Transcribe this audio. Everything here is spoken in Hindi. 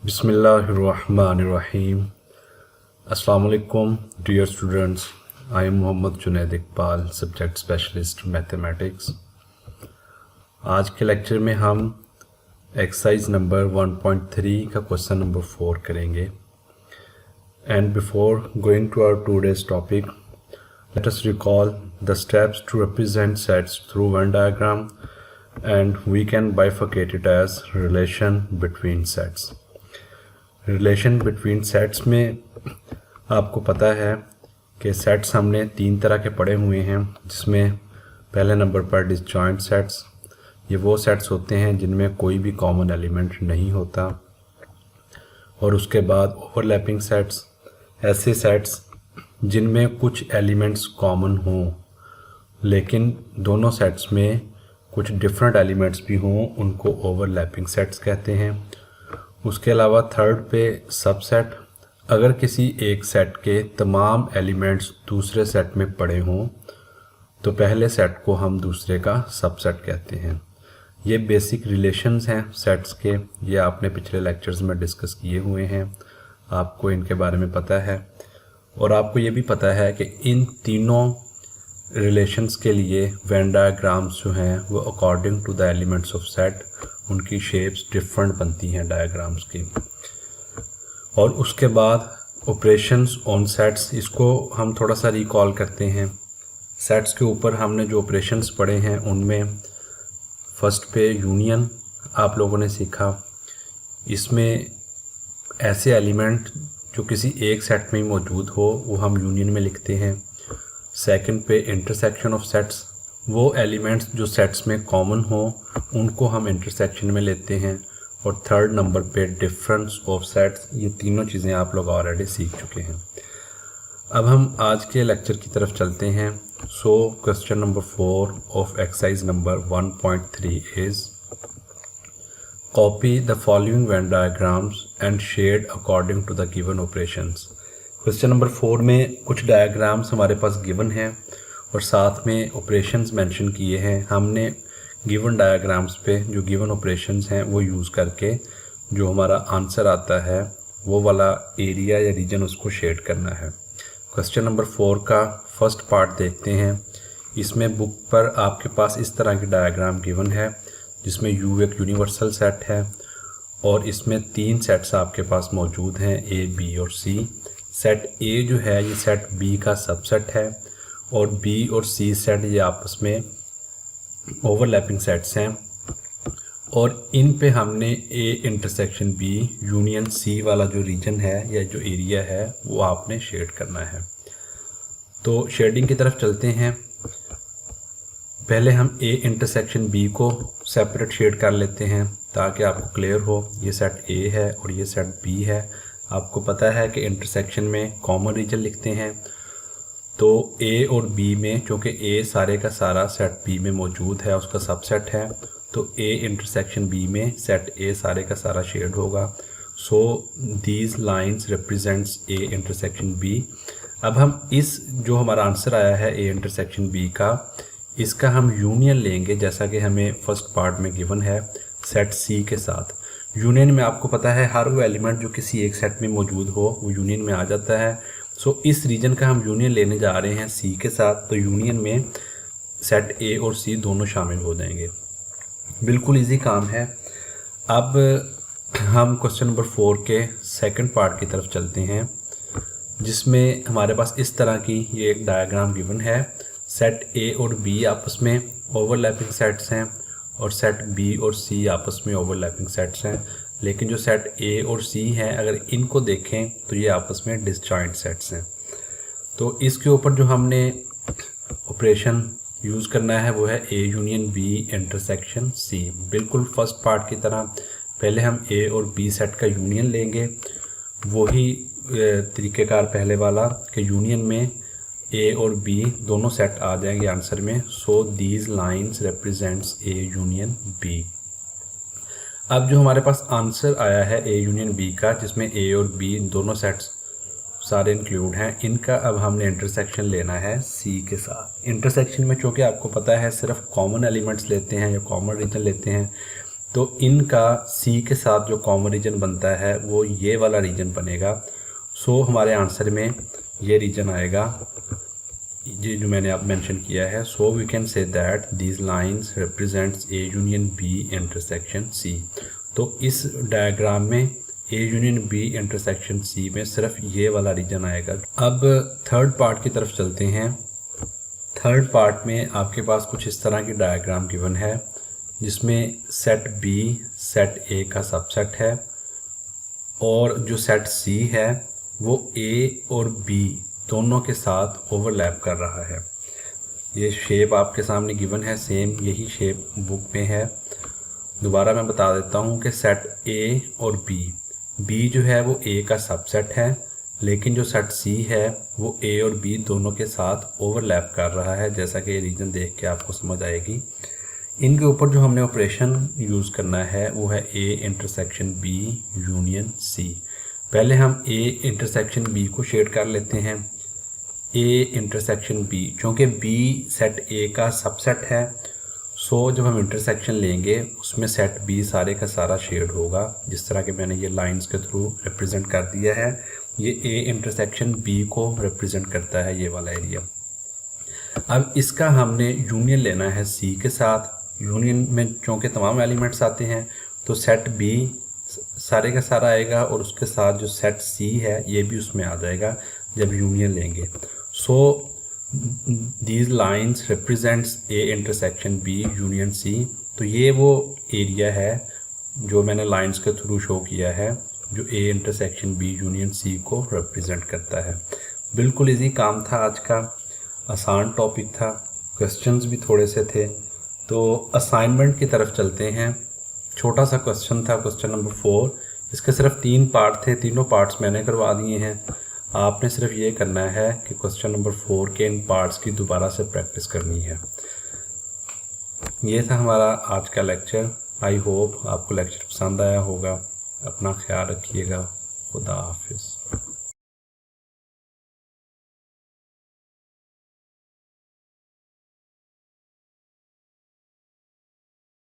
Bismillahirrahmanirrahim. Assalamu alaikum, dear students. I am Mohammad Junaid Iqbal, subject specialist mathematics. आज के लेक्चर में हम एक्सरसाइज नंबर 1.3 का क्वेश्चन नंबर 4 करेंगे। And before going to our today's topic, let us recall the steps to represent sets through one diagram and we can bifurcate it as relation between sets. Relation between sets में आपको पता है कि सेट्स हमने तीन तरह के पढ़े हुए हैं, जिसमें पहले नंबर पर डिसजॉइंट सेट्स। ये वो सेट्स होते हैं जिनमें कोई भी कॉमन एलिमेंट नहीं होता। और उसके बाद ओवरलैपिंग सेट्स, ऐसे सेट्स जिनमें कुछ एलिमेंट्स कॉमन हों लेकिन दोनों सेट्स में कुछ डिफरेंट एलिमेंट्स भी हों, उनको ओवरलैपिंग सेट्स कहते हैं। उसके अलावा थर्ड पे सबसेट, अगर किसी एक सेट के तमाम एलिमेंट्स दूसरे सेट में पड़े हों तो पहले सेट को हम दूसरे का सबसेट कहते हैं। ये बेसिक रिलेशंस हैं सेट्स के, ये आपने पिछले लेक्चर्स में डिस्कस किए हुए हैं, आपको इनके बारे में पता है। और आपको ये भी पता है कि इन तीनों रिलेशंस के लिए वेन डायग्राम्स जो हैं वो according to the elements of set उनकी शेप्स डिफरेंट बनती हैं डायग्राम्स की। और उसके बाद ऑपरेशंस ऑन सेट्स, इसको हम थोड़ा सा रिकॉल करते हैं। सेट्स के ऊपर हमने जो ऑपरेशंस पढ़े हैं उनमें फर्स्ट पे यूनियन आप लोगों ने सीखा। इसमें ऐसे एलिमेंट जो किसी एक सेट में ही मौजूद हो वो हम यूनियन में लिखते हैं। सेकंड पे इंटरसेक्शन ऑफ सेट्स, वो एलिमेंट्स जो सेट्स में कॉमन हो उनको हम इंटरसेक्शन में लेते हैं। और थर्ड नंबर पे डिफरेंस ऑफ सेट्स। ये तीनों चीज़ें आप लोग ऑलरेडी सीख चुके हैं। अब हम आज के लेक्चर की तरफ चलते हैं। So question number 4 of exercise number 1.3 is copy the following Venn diagrams and shade according to the given operations. Question number 4 में कुछ डायग्राम्स हमारे पास गिवन हैं और साथ में ऑपरेशंस मेंशन किए हैं। हमने गिवन डायग्राम्स पे जो गिवन ऑपरेशंस हैं वो यूज़ करके जो हमारा आंसर आता है वो वाला एरिया या रीजन उसको शेड करना है। क्वेश्चन नंबर 4 का फर्स्ट पार्ट देखते हैं। इसमें बुक पर आपके पास इस तरह की डायग्राम गिवन है जिसमें U एक यूनिवर्सल सेट है और इसमें तीन सेट्स आपके पास मौजूद हैं, A, B और C। सेट A जो है ये सेट B का सबसेट है और B और C सेट ये आपस में ओवरलैपिंग सेट्स हैं और इन पे हमने A intersection B union C वाला जो रीजन है या जो एरिया है वो आपने शेड करना है। तो शेडिंग की तरफ चलते हैं। पहले हम A इंटरसेक्शन B को सेपरेट शेड कर लेते हैं ताकि आपको क्लियर हो। ये सेट A है और ये सेट B है। आपको पता है कि इंटरसेक्शन में कॉमन रीजन लिखते हैं, तो A और B में चूँकि A सारे का सारा सेट B में मौजूद है, उसका सबसेट है, तो A इंटरसेक्शन B में सेट A सारे का सारा शेड होगा। सो these lines represents A intersection B। अब हम इस जो हमारा आंसर आया है A इंटरसेक्शन B का, इसका हम यूनियन लेंगे जैसा कि हमें फर्स्ट पार्ट में गिवन है सेट C के साथ। यूनियन में आपको पता है हर वो एलिमेंट जो किसी एक सेट में मौजूद हो वो यूनियन में आ जाता है। सो इस रीजन का हम यूनियन लेने जा रहे हैं C के साथ, तो यूनियन में सेट A और C दोनों शामिल हो जाएंगे। बिल्कुल इजी काम है। अब हम क्वेश्चन नंबर 4 के सेकंड पार्ट की तरफ चलते हैं जिसमें हमारे पास इस तरह की ये एक डायग्राम गिवन है। सेट A और B आपस में ओवरलैपिंग सेट्स हैं और सेट B और C आपस में ओवरलैपिंग सेट्स हैं, लेकिन जो सेट A और C हैं अगर इनको देखें तो ये आपस में डिसजॉइंट सेट्स हैं। तो इसके ऊपर जो हमने ऑपरेशन यूज़ करना है वो है A union B intersection C। बिल्कुल फर्स्ट पार्ट की तरह पहले हम A और B सेट का यूनियन लेंगे, वही तरीक़ेकार पहले वाला कि यूनियन में A और B दोनों सेट आ जाएंगे आंसर में। सो these lines represents A union B। अब जो हमारे पास आंसर आया है A यूनियन B का, जिसमें A और B दोनों सेट्स सारे इंक्लूड हैं, इनका अब हमने इंटरसेक्शन लेना है C के साथ। इंटरसेक्शन में चूँकि आपको पता है सिर्फ कॉमन एलिमेंट्स लेते हैं या कॉमन रीजन लेते हैं, तो इनका सी के साथ जो कॉमन रीजन बनता है वो ये वाला रीजन बनेगा। सो हमारे आंसर में ये रीजन आएगा, ये जो मैंने आप मेंशन किया है। So we can say that these lines represents A union B intersection C. तो इस डायग्राम में A union B intersection C में सिर्फ ये वाला रीजन आएगा। अब थर्ड पार्ट की तरफ चलते हैं। थर्ड पार्ट में आपके पास कुछ इस तरह की डायग्राम गिवन है जिसमें सेट बी सेट ए का सबसेट है और जो सेट सी है वो ए और बी दोनों के साथ ओवरलैप कर रहा है। ये शेप आपके सामने गिवन है, सेम यही शेप बुक में है। दोबारा मैं बता देता हूँ कि सेट ए और बी जो है वो ए का सबसेट है, लेकिन जो सेट सी है वो ए और बी दोनों के साथ ओवरलैप कर रहा है, जैसा कि ये रीजन देख के आपको समझ आएगी। इनके ऊपर जो हमने ऑपरेशन यूज़ करना है वो है A intersection B union C. पहले हम ए इंटरसेक्शन बी को शेड कर लेते हैं। ए इंटरसेक्शन बी, चूँकि बी सेट ए का सबसेट है, सो जब हम इंटरसेक्शन लेंगे उसमें सेट बी सारे का सारा शेड होगा, जिस तरह के मैंने ये लाइंस के थ्रू रिप्रेजेंट कर दिया है। ये ए इंटरसेक्शन बी को रिप्रेजेंट करता है, ये वाला एरिया। अब इसका हमने यूनियन लेना है सी के साथ। यूनियन में चूँकि तमाम एलिमेंट्स आते हैं तो सेट बी सारे का सारा आएगा और उसके साथ जो सेट सी है ये भी उसमें आ जाएगा जब यूनियन लेंगे। So these lines represents A intersection B union C. तो ये वो एरिया है जो मैंने लाइंस के थ्रू शो किया है, जो A intersection B union C को रिप्रेजेंट करता है। बिल्कुल इजी काम था आज का, आसान टॉपिक था, क्वेश्चंस भी थोड़े से थे। तो असाइनमेंट की तरफ चलते हैं। छोटा सा क्वेश्चन था, क्वेश्चन नंबर 4। इसके सिर्फ 3 पार्ट थे, तीनों पार्ट्स मैंने करवा दिए हैं। आपने सिर्फ ये करना है कि क्वेश्चन नंबर 4 के इन पार्ट्स की दोबारा से प्रैक्टिस करनी है। ये था हमारा आज का लेक्चर। आई होप आपको लेक्चर पसंद आया होगा। अपना ख्याल रखिएगा। खुदा हाफिज़।